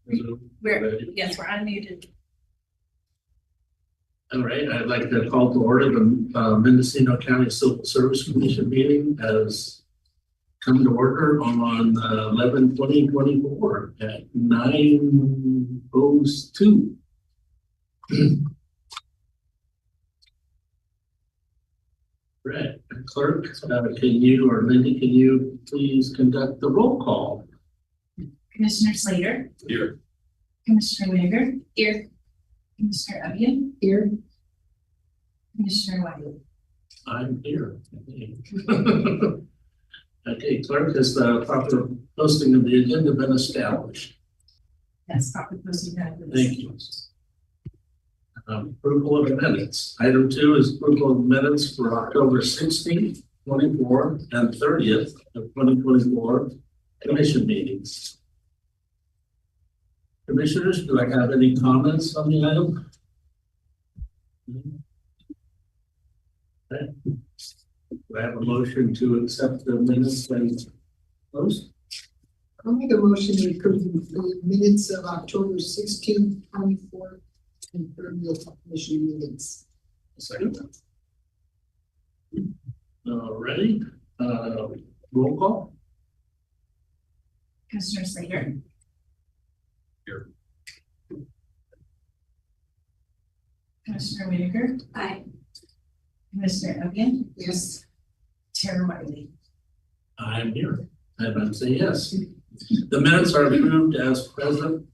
Yes, we're unmuted. All right, I'd like to call to order the Mendocino County Civil Service Commission meeting as come to order on 11/20/24 at 9:02. Right, clerk, can you or Lindy, can you please conduct the roll call? Commissioner Slater. Here. Commissioner Winiger. Here. Commissioner Evian. Here. Commissioner Wiley. I'm here. Okay, clerk, has the proper posting of the agenda been established? Yes, proper posting that. Thank you. Approval of the minutes. Item 2 is approval of minutes for October 16th, 24, and 30th of 2024 commission meetings. Commissioners, do I have any comments on the item? Okay. Do I have a motion to accept the minutes and close? I'll make a motion to approve the minutes of October 16th, 24, and 30th commission meetings. Second. Ready? Roll call. Commissioner Slater. Here. Commissioner Winiger. Aye. Commissioner Evian. Yes. Chair Wiley. I'm here. I would say yes. The minutes are approved as presented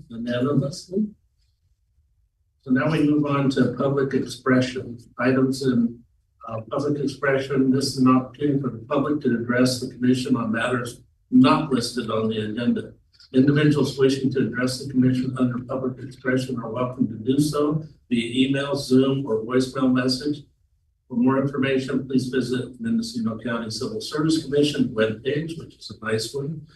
unanimously. So now we move on to public expression. Items in public expression. This is an opportunity for the public to address the commission on matters not listed on the agenda. Individuals wishing to address the commission under public expression are welcome to do so via email, Zoom, or voicemail message. For more information, please visit Mendocino County Civil Service Commission webpage, which is a nice one.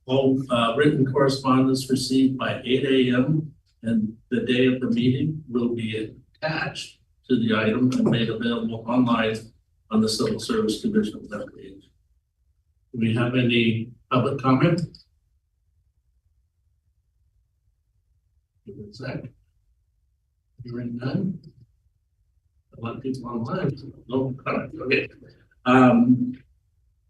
All written correspondence received by 8 a.m. and the day of the meeting will be attached to the item and made available online on the Civil Service Commission webpage. Do we have any public comment? Give it a sec. Hearing none. A lot of people online. No comment. Okay.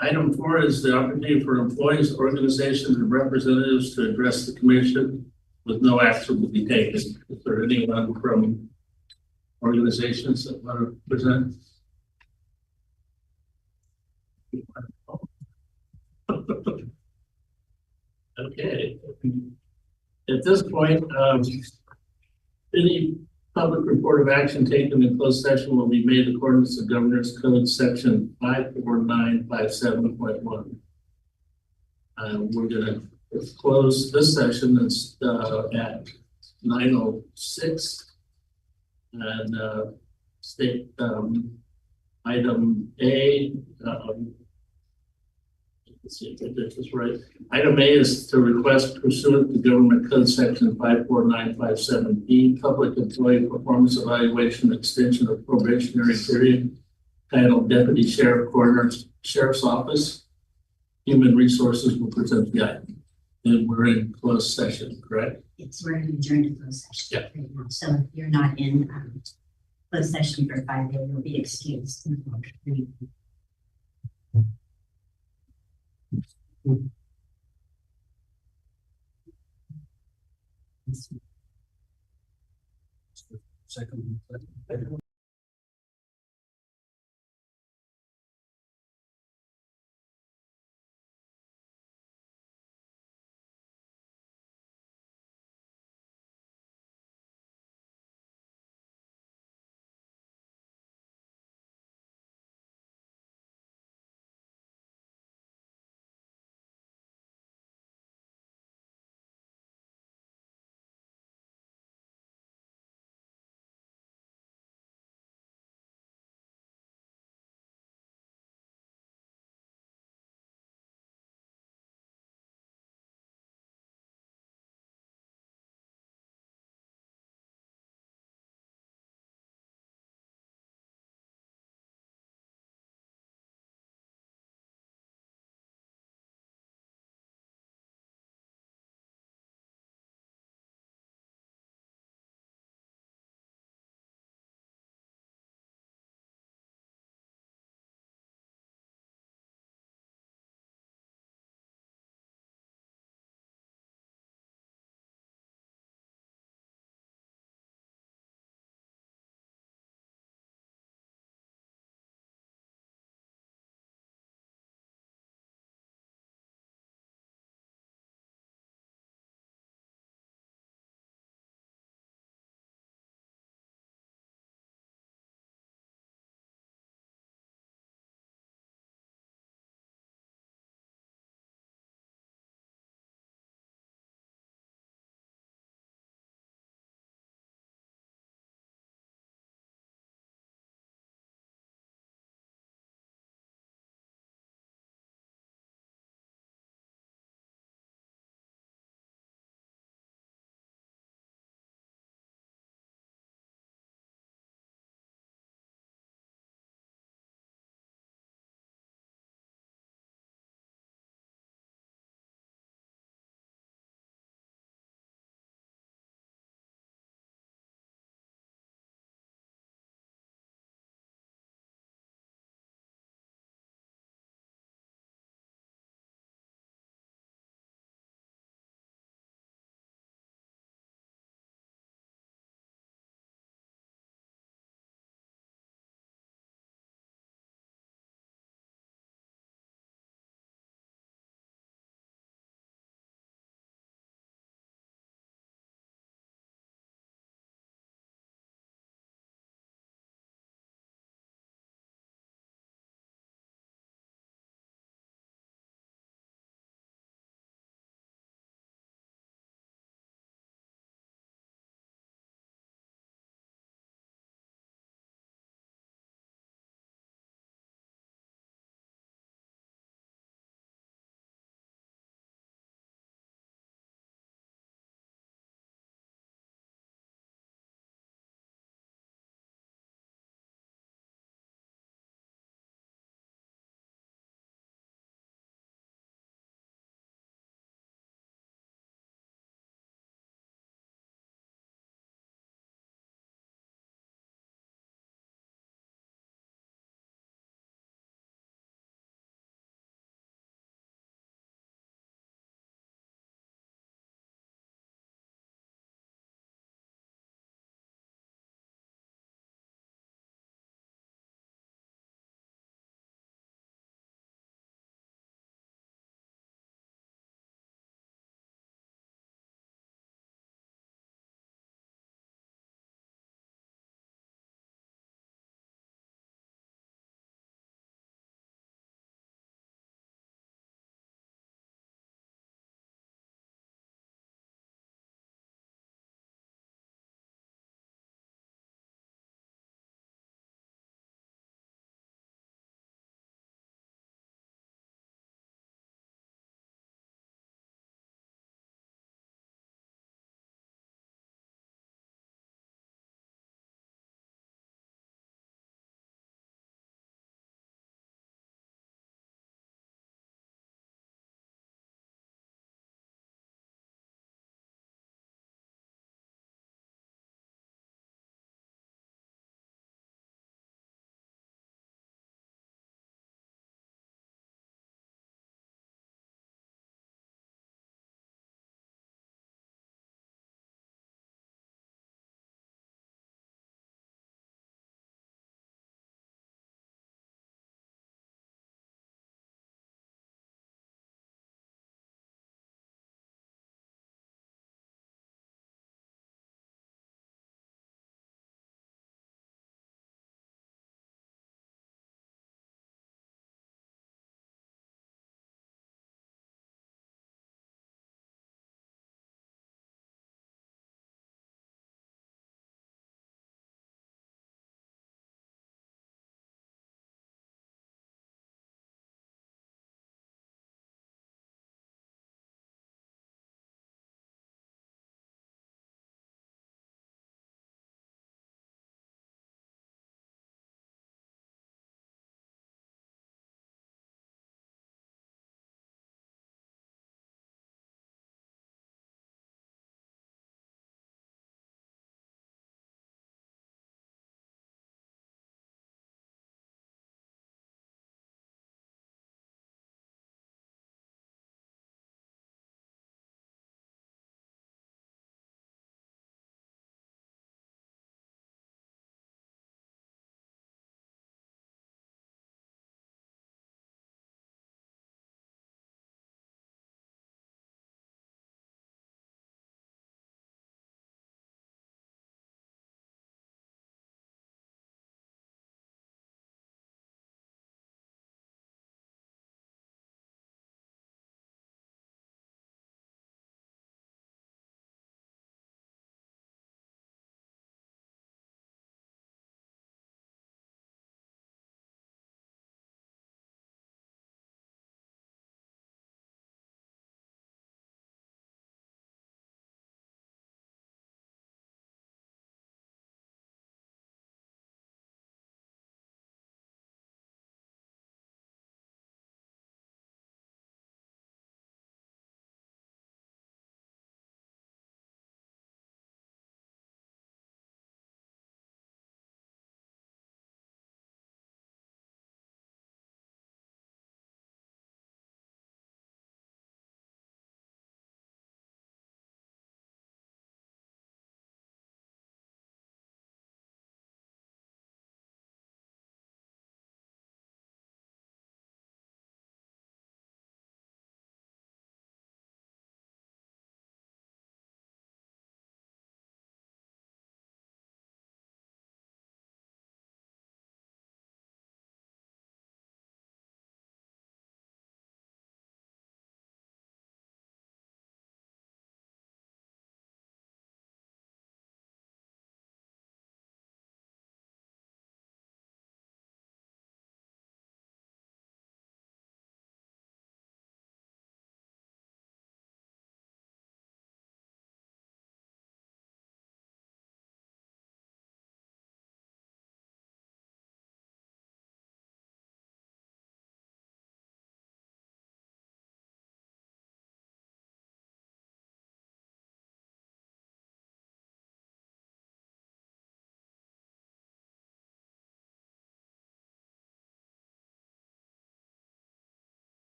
Item 4 is the opportunity for employees, organizations, and representatives to address the commission with no action to be taken. Is there anyone from organizations that want to present? Okay. At this point, any public report of action taken in closed session will be made according to the Governor's Code section 54957.1. We're going to close this session at 9:06 and state item A. Let's see if I did this right. Item A is to request pursuant to Government Code Section 54957B, Public Employee Performance Evaluation Extension of Probationary Period, titled Deputy Sheriff Coroner, Sheriff's Office. Human Resources will present the item. And we're in closed session, correct? Yes, we're in adjourned closed session. Yeah. Right now. So if you're not in closed session for 5 days, you'll be excused. Second.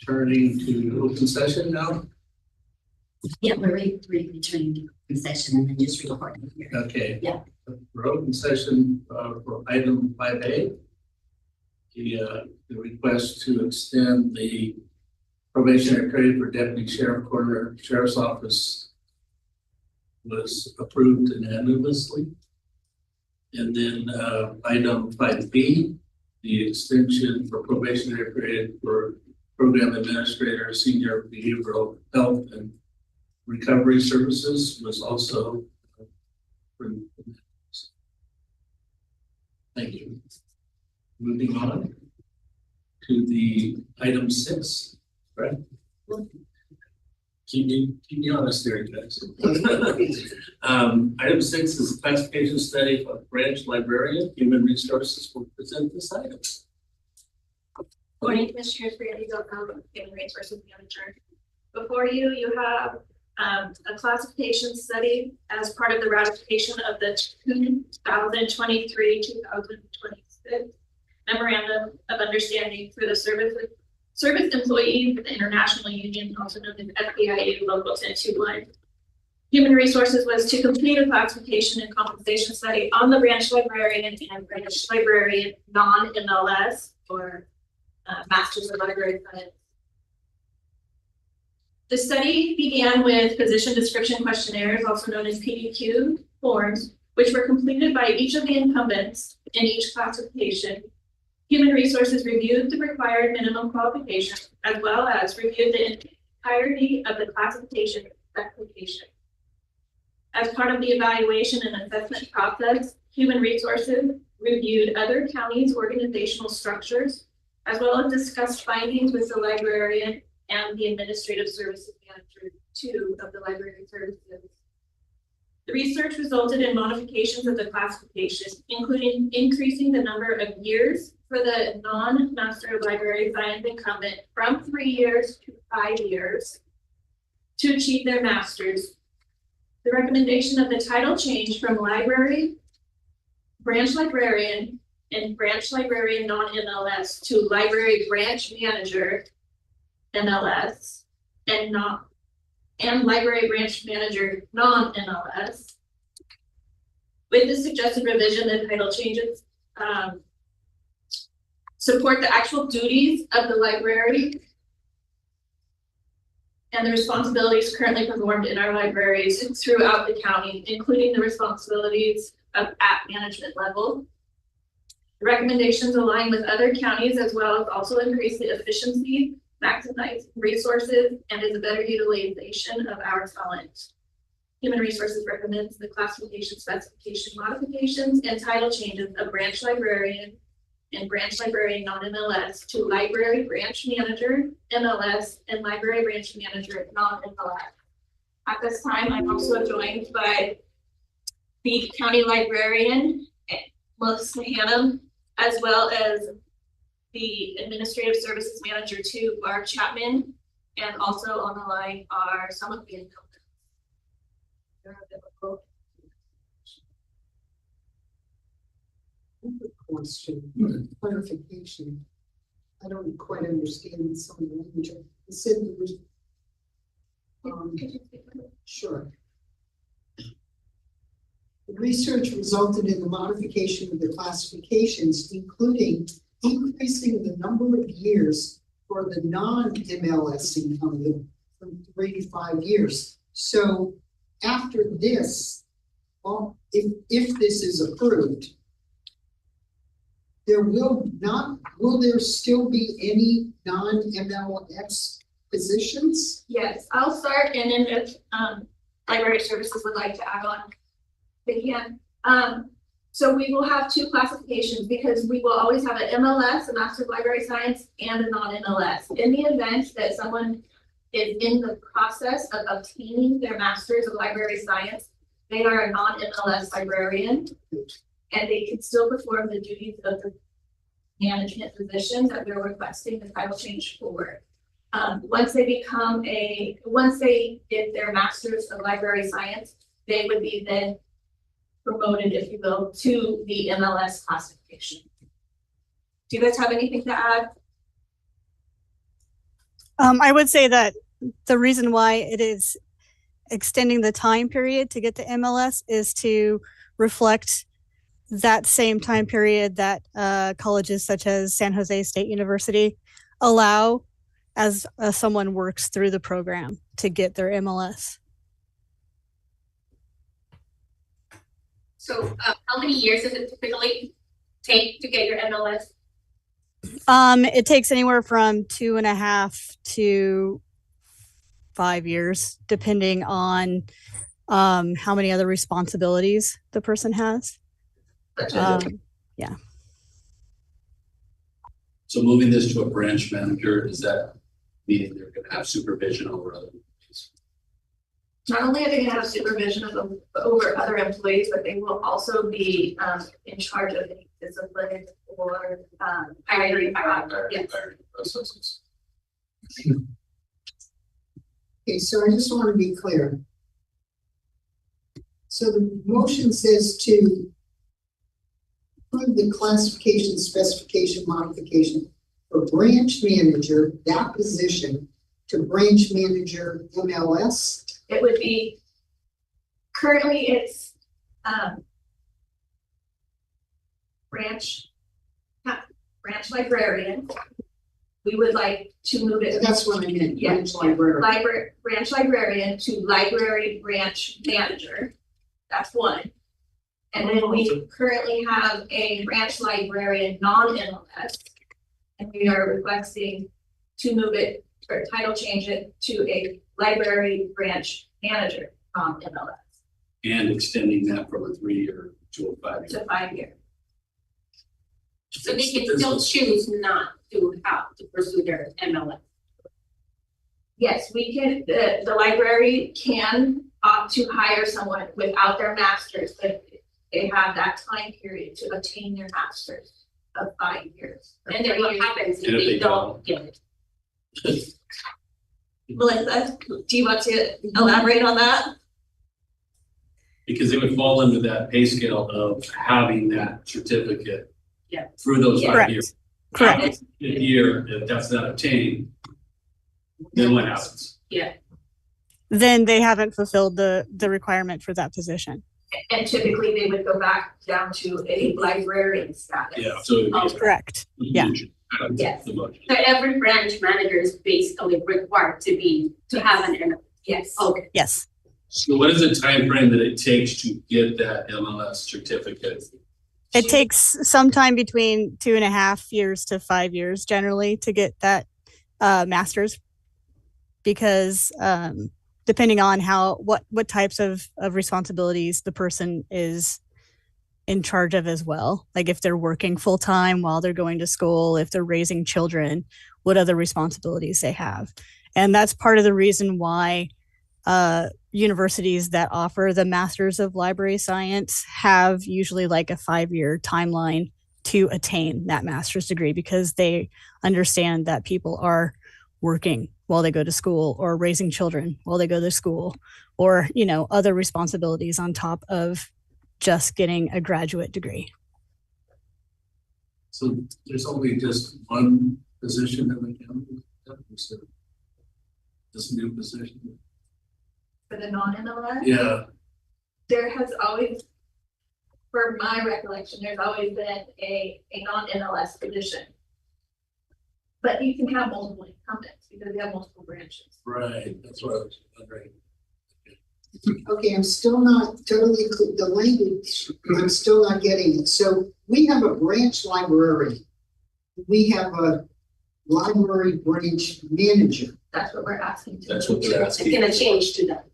turning to open session now. Yeah, we're returning to session and then just recording here. Okay. Yeah. For open session, for item 5A, the request to extend the probationary period for Deputy Sheriff Coroner Sheriff's Office was approved unanimously. And then item 5B, the extension for probationary period for Program Administrator, Senior Behavioral Health and Recovery Services was also approved. Thank you. Moving on to the item 6, right? Keep me honest there, guys. Item 6 is a classification study of branch librarian. Human Resources will present this item. Morning, Commissioners, Brandy Delcom, Human Resources Manager. Before you, you have a classification study as part of the ratification of the 2023-2026 Memorandum of Understanding for the Service Employees of the International Union, also known as SEIU Local 1021. Human Resources was to complete a classification and compensation study on the branch librarian and branch librarian non-MLS or Masters of Library Science. The study began with position description questionnaires, also known as PDQ forms, which were completed by each of the incumbents in each classification. Human Resources reviewed the required minimum qualifications, as well as reviewed the entirety of the classification application. As part of the evaluation and assessment process, Human Resources reviewed other counties' organizational structures, as well as discussed findings with the librarian and the administrative services manager, 2 of the library services. The research resulted in modifications of the classification, including increasing the number of years for the non-Master of Library Science incumbent from 3 years to 5 years to achieve their masters. The recommendation of the title change from library, branch librarian, and branch librarian non-MLS to library branch manager MLS and library branch manager non-MLS. With the suggested revision, the title changes support the actual duties of the library and the responsibilities currently performed in our libraries throughout the county, including the responsibilities at management level. The recommendations align with other counties, as well as also increase the efficiency, maximize resources, and is a better utilization of our talent. Human Resources recommends the classification specification modifications and title changes of branch librarian and branch librarian non-MLS to library branch manager MLS and library branch manager non-MLS. At this time, I'm also joined by the county librarian, Melissa Hannum, as well as the administrative services manager, 2, Barb Chapman, and also on the line are some of the incumbents. Question, clarification. I don't quite understand some of the language. It said there was, sure. The research resulted in the modification of the classifications, including increasing the number of years for the non-MLS incumbent from 3 to 5 years. So after this, well, if this is approved, will there still be any non-MLS positions? Yes, I'll start, and then if library services would like to add on, they can. So we will have 2 classifications because we will always have an MLS, a Master of Library Science, and a non-MLS. In the event that someone is in the process of obtaining their Masters of Library Science, they are a non-MLS librarian, and they can still perform the duties of the management position that we're requesting the title change for. Once they get their Masters of Library Science, they would be then promoted, if you will, to the MLS classification. Do you guys have anything to add? I would say that the reason why it is extending the time period to get the MLS is to reflect that same time period that colleges such as San Jose State University allow as someone works through the program to get their MLS. So how many years does it typically take to get your MLS? It takes anywhere from 2.5 to 5 years, depending on how many other responsibilities the person has. So moving this to a branch manager, is that meaning they're gonna have supervision over other employees? Not only are they gonna have supervision over other employees, but they will also be in charge of any discipline or hiring Processes. Okay, so I just want to be clear. So the motion says to approve the classification specification modification for branch manager, that position, to branch manager MLS. It would be, currently it's branch librarian. We would like to move it. That's what I meant, Yeah. branch librarian. Branch librarian to library branch manager. That's one. And then we currently have a branch librarian non-MLS. And we are requesting to move it or title change it to a library branch manager non-MLS And extending that from a 3-year to a 5-year. to 5 year. So they can still choose not to have to pursue their MLS. Yes, we can, the library can opt to hire someone without their master's, but they have that time period to obtain their master's of 5 years. And then what happens if And if they they don't get it? Melissa, do you want to elaborate on that? Because it would fall into that pay scale of having that certificate. Yeah. Through those Yeah. 5 years. Correct. After a year, if that's not obtained, then what happens? Then they haven't fulfilled the requirement for that position. And typically they would go back down to a librarian status. Yeah, so. it'd be Correct. Yeah. Yes. The motion. So every branch manager is basically required to have an MLS. Yes. Okay. Yes. So what is the time frame that it takes to get that MLS certificate? It takes sometime between 2.5 years to 5 years generally to get that master's, because depending on what types of responsibilities the person is in charge of as well. Like if they're working full time while they're going to school, if they're raising children, what other responsibilities they have. And that's part of the reason why universities that offer the Masters of Library Science have usually like a 5-year timeline to attain that master's degree, because they understand that people are working while they go to school or raising children while they go to school, or, other responsibilities on top of just getting a graduate degree. So there's only just one position that we can, this new position? For the non-MLS? Yeah, There has always, for my recollection, there's always been a non-MLS position. But you can have multiple incumbents because they have multiple branches. right, that's what I was wondering. Okay, I'm still not totally clear, the language, I'm still not getting it. So we have a branch librarian. We have a library branch manager. That's what we're asking. That's what they're It's asking. gonna change to that.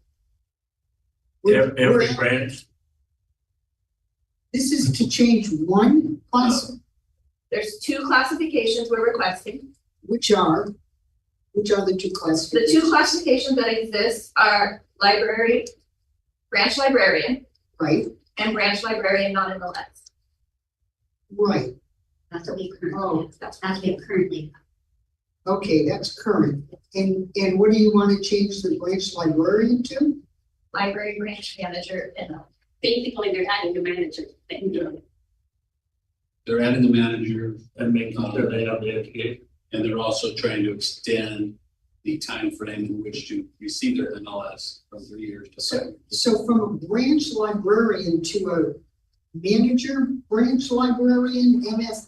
Every branch, This is to change one class, There's 2 classifications we're requesting. which are the 2 The classifications? 2 classifications that exist are branch librarian, Right, and branch librarian non-MLS. right. That's what we Oh. currently, that's what we currently. Okay, that's current. And what do you want to change the branch librarian to? Library branch manager and Basically, they're adding the manager. They're adding the manager, and making sure they have the education. and they're also trying to extend the time frame in which to receive their MLS from 3 years to 7 years. So from a branch librarian to a manager branch librarian, MLS?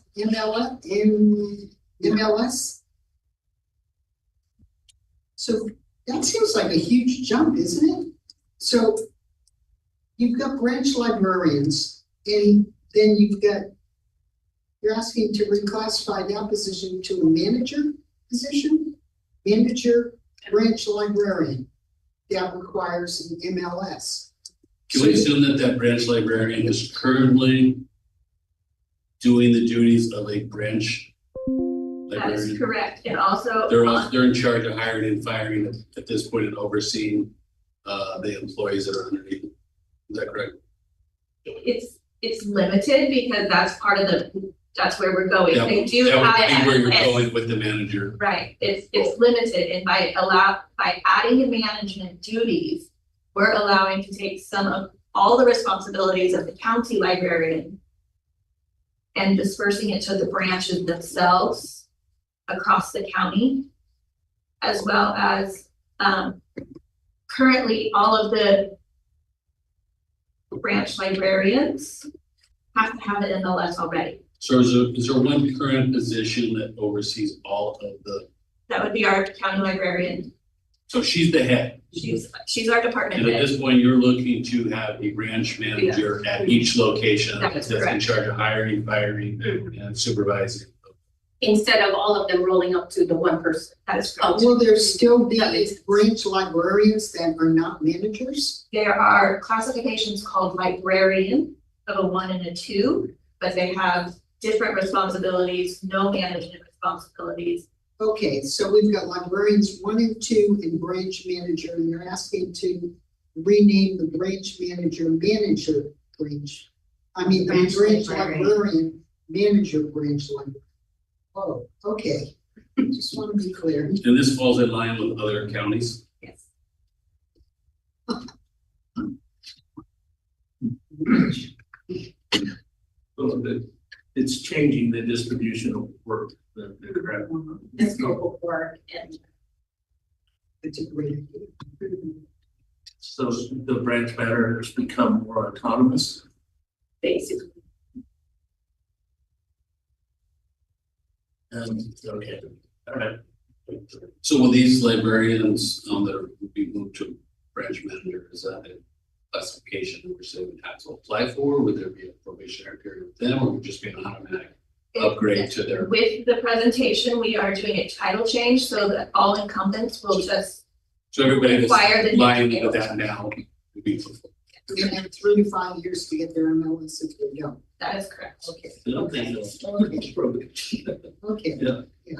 So that seems like a huge jump, isn't it? So you've got branch librarians and then you're asking to reclassify that position to a manager position? Manager, branch librarian. That requires an MLS. Can we assume that that branch librarian is currently doing the duties of a branch That is librarian? correct, and also. They're in charge of hiring and firing at this point and overseeing the employees that are underneath. Is that correct? It's limited because that's part of that's where we're going. That They do that have would be where you're MLS. going with the manager. Right, it's limited, and by adding the management duties, we're allowing to take some of all the responsibilities of the county librarian and dispersing it to the branches themselves across the county, as well as currently all of the branch librarians have to have an MLS already. So is there one current position that oversees all of the, That would be our county librarian. so she's the head? She's our department And at head. this point, you're looking to have a branch manager at each location That that's is in correct. charge of hiring, firing, and supervising. Instead of all of them rolling up to the one person. That is correct. Will there still be That makes sense. branch librarians that are not managers? There are classifications called librarian of a 1 and a 2, but they have different responsibilities, no management responsibilities. Okay, so we've got librarians 1 and 2 and branch manager, and you're asking to rename the branch manager branch. I mean, the Branch branch librarian. librarian, manager branch librarian. Oh, okay, just want to be clear. And this falls in line with other counties. Yes. It's changing the distribution of work. Correct. The scope of work and It's a great idea. So the branch managers become more autonomous. basically. Okay, all right. So will these librarians that would be moved to branch manager, is that a classification which they would have to apply for? Would there be a probationary period with them, or would it just be an automatic upgrade to their? With the presentation, we are doing a title change so that all incumbents will just So everybody require the that's lying new with title. that now would be. We're gonna have 3 to 5 years to get their MLS if they don't. That is correct. Okay, I don't think so. okay. Yeah.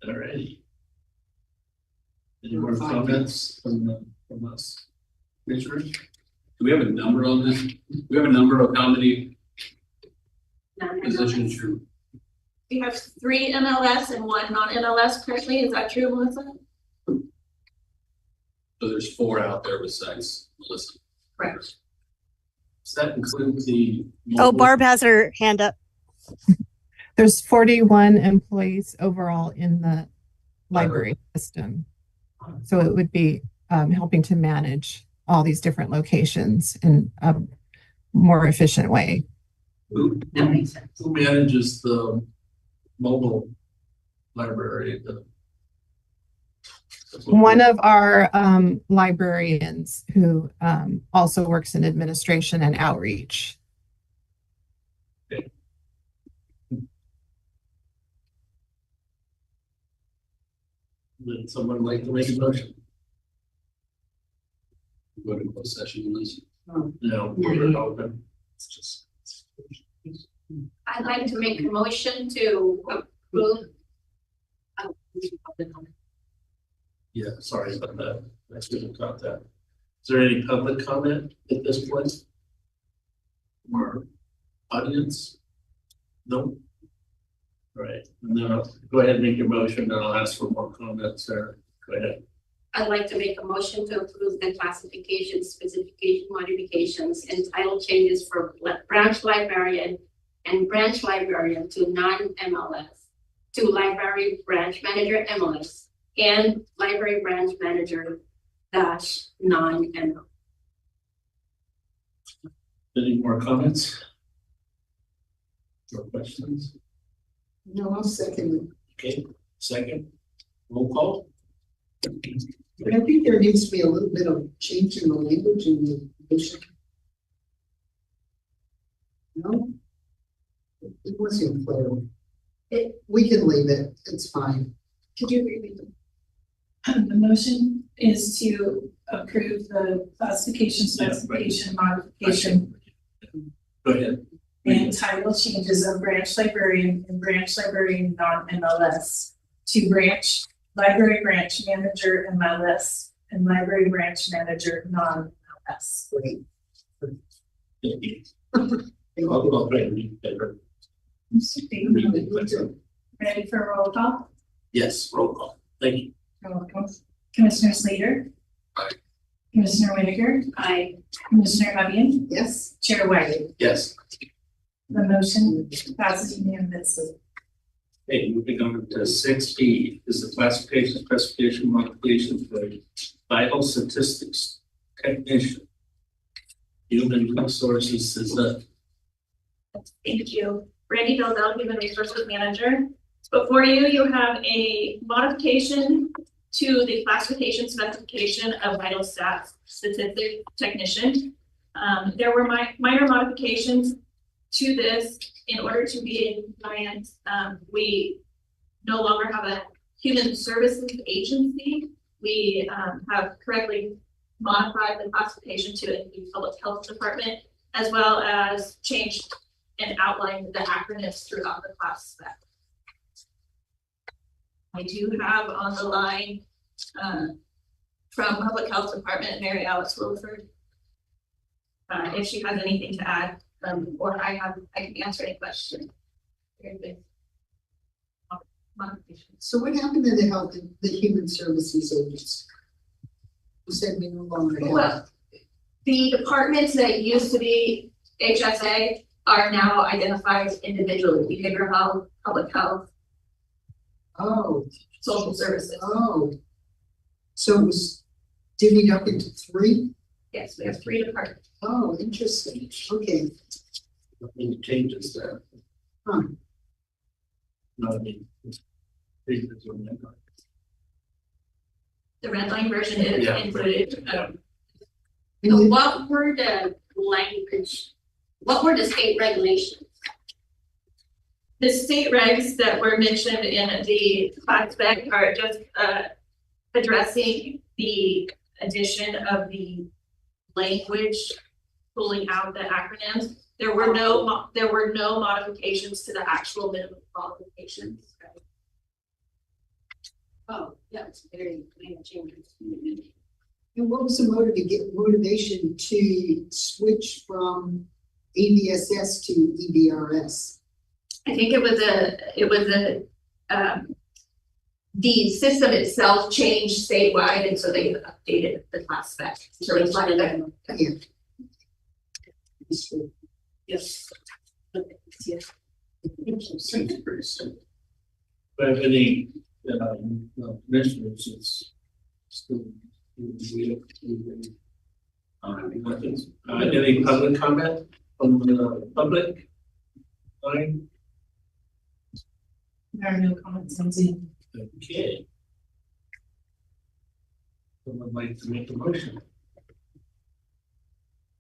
All righty. Any more comments from us? Commissioners? Do we have a number on this? Do we have a number of how many positions you're? We have 3 MLS and 1 non-MLS currently. Is that true, Melissa? So there's 4 out there besides Melissa. Correct. Does that include the? Oh, Barb has her hand up. There's 41 employees overall in the library system. So it would be helping to manage all these different locations in a more efficient way. Who That makes sense. who manages the mobile library? One of our librarians who also works in administration and outreach. Would someone like to make a motion? Go to closed session on this. No, we're open. It's just. I'd like to make a motion to approve. Yeah, sorry about that. I should have caught that. Is there any public comment at this point? Or audience? No? All right, and then I'll go ahead and make your motion, and I'll ask for more comments there. Go ahead. I'd like to make a motion to approve the classification, specification modifications and title changes for branch librarian and branch librarian to non-MLS, to library branch manager MLS, and library branch manager dash non-ML. Any more comments? Or questions? No, I'll second Okay, second, roll call. it. But I think there needs to be a little bit of change in the language in the motion. No? It wasn't clear. We can leave it, it's fine. Could you repeat them? The motion is to approve the classification specification modification Go ahead. and title changes of branch librarian and branch librarian non-MLS to branch, library branch manager MLS and library branch manager non-MLS. Great. I'll try to read better. Ready for a roll call? Yes, roll call. Thank you. You're welcome. Commissioner Slater? Aye. Commissioner Whitaker? Aye. Commissioner Evans? Yes, Chair White? Yes. The motion passes unanimously. Okay, moving on to 6B is the classification specification modification for vital statistics technician. Human resources is the Thank you. Randy Dalzell, Human Resources Manager. Before you, you have a modification to the classification specification of vital stats statistic technician. There were minor modifications to this in order to be in compliance. We no longer have a human services agency. We have correctly modified the classification to include public health department, as well as changed and outlined the acronyms throughout the class spec. I do have on the line from Public Health Department, Mary Alice Wilford. If she has anything to add, or I can answer any question. so what happened to the human services agency? You said we no longer have. Well, the departments that used to be HSA are now identified individually: behavioral health, public health, Oh, social services. oh. So it was divvied up into 3? Yes, we have 3 departments. Oh, interesting, okay. nothing changes there. Huh. No, I mean, it's on that. The red line version is Yeah. included. So what were the language, what were the state regulations? The state regs that were mentioned in the class spec are just addressing the addition of the language, pulling out the acronyms. There were no modifications to the actual minimum qualifications. Oh, yeah, it's very minor changes. And what was the motivation to switch from ABSS to EBRS? I think it was the system itself changed statewide, and so they updated the class spec to reflect that. Yeah. Yes. Seems pretty simple. But if any, commissioners, it's still. Any public comment from the public? Fine, There are no comments on Zoom. okay. Someone like to make a motion?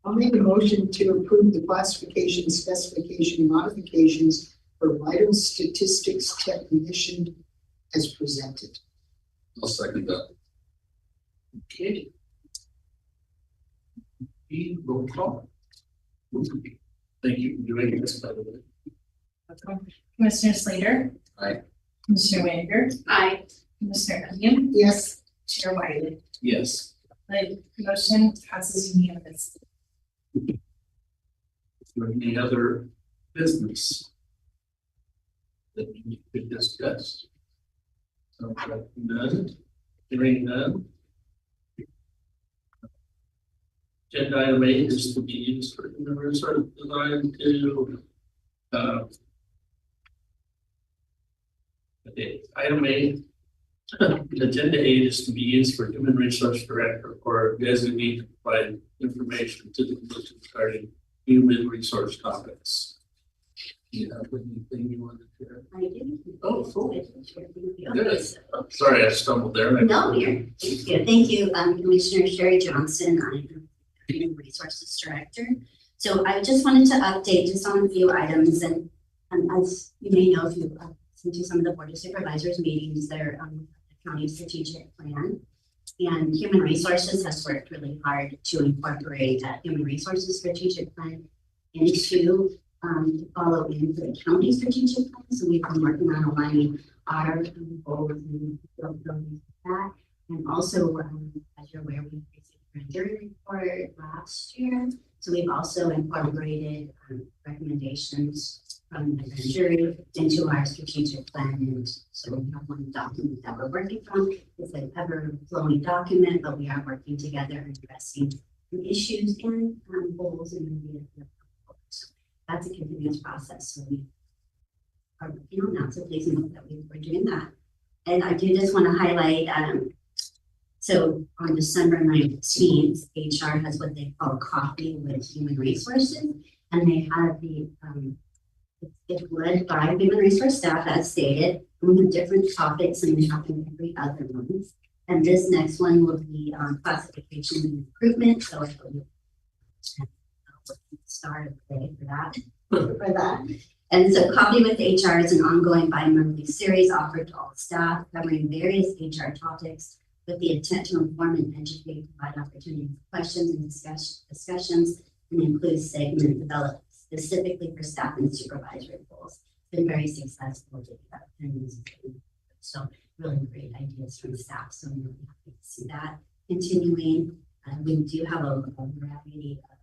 I'll make a motion to approve the classification specification modifications for vital statistics technician as presented. I'll second that. Okay. Roll call. Thank you for doing this, by the way. Commissioner Slater? Aye. Commissioner Whitaker? Aye. Commissioner Evans? Yes, Chair White? Yes. The motion passes unanimously. Is there any other business that we could discuss? Sounds like none. Hearing none. Agenda item 8 is to be used for human resource design to okay, item 8 Agenda 8 is to be used for human resource director or designee to provide information to the commission regarding human resource topics. Do you have anything you want to share? I do. Oh, cool. I can share with you. Good. So- Sorry, I stumbled there. No, thank you. Thank you, Commissioner Sherry Johnson. I am Human Resources Director. So I just wanted to update just on a few items, and as you may know, if you've listened to some of the Board of Supervisors meetings, they're the county strategic plan. And Human Resources has worked really hard to incorporate that Human Resources strategic plan into to follow into the county strategic plan. So we've been working on aligning our goals and building that. And also, as you're aware, we received a grand jury report last year. So we've also incorporated recommendations from the grand jury into our strategic plan. And so we have one document that we're working from. It's an ever-flowing document, but we are working together addressing the issues and goals and the that's a continuous process. So we are working on that. So please note that we're doing that. And I do just want to highlight, so on December 19th, HR has what they call coffee with human resources. And they have the, it's led by human resource staff as stated. We have different topics and we happen every other month. And this next one will be classification and improvement. So I will start today for that. And so Coffee with HR is an ongoing bi-monthly series offered to all staff covering various HR topics with the intent to inform and educate, provide opportunities for questions and discussions, and include segment developed specifically for staff and supervisory roles. It's been very successful. So really great ideas from staff. So I'm really happy to see that continuing. We do have a variety of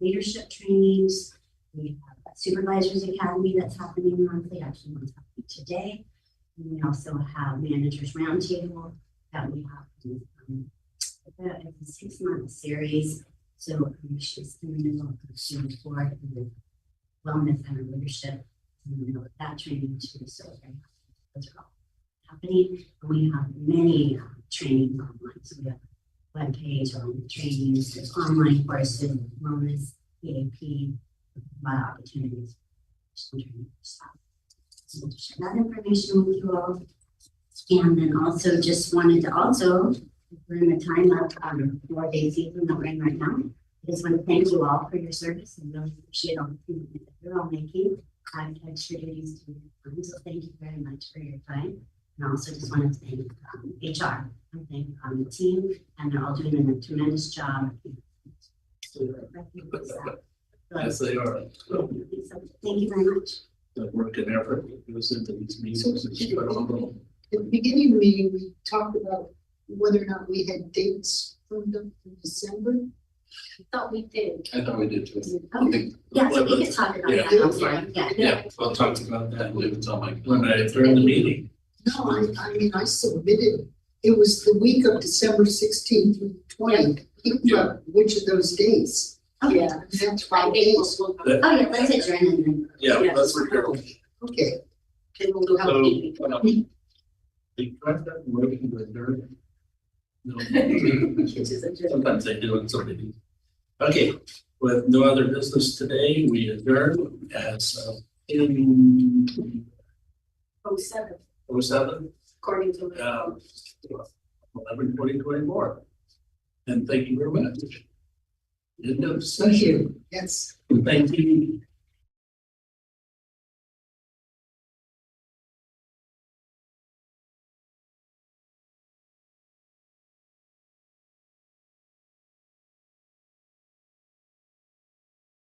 leadership trainings. We have a supervisors academy that's happening monthly, actually one's happening today. And we also have managers roundtable that we have. It's a 6-month series. So she's in the middle of the board and wellness and leadership in the middle of that training too. So very happy those are all happening. And we have many trainings online. So we have web page on trainings, there's online courses, wellness, EAP, a lot of opportunities. So to share that information with you all. And then also just wanted to also, we're in a time of 4-day season that we're in right now. I just want to thank you all for your service and really appreciate all the commitment that you're all making. I've extra duties to your time, so thank you very much for your time. And also just want to thank HR, I thank the team, and they're all doing a tremendous job. Yes, they are. So, thank you very much. The work and effort that goes into these meetings is phenomenal. At the beginning of the meeting, we talked about whether or not we had dates from them in December. I thought we did. I thought we did too. Okay. Yeah, so we can talk about Yeah. that. offline. Yeah. Yeah, I'll talk about that I believe it's on my. when during the meeting. No, I mean, I submitted, it was the week of December 16th through 20th. Yeah. Which of those days? Okay. Yeah. That's I 5 think days. we'll Oh, yeah, let's adjourn and then. Yeah, Yeah. that's what you're. Okay. we'll do housekeeping. You tried that working with her? No. Just adjourn. Sometimes they do it, so they do. Okay, with no other business today, we adjourn as in 07, 07, according to. 11/20/24. And thank you very much. End of Thank session. you. Yes. Thank you.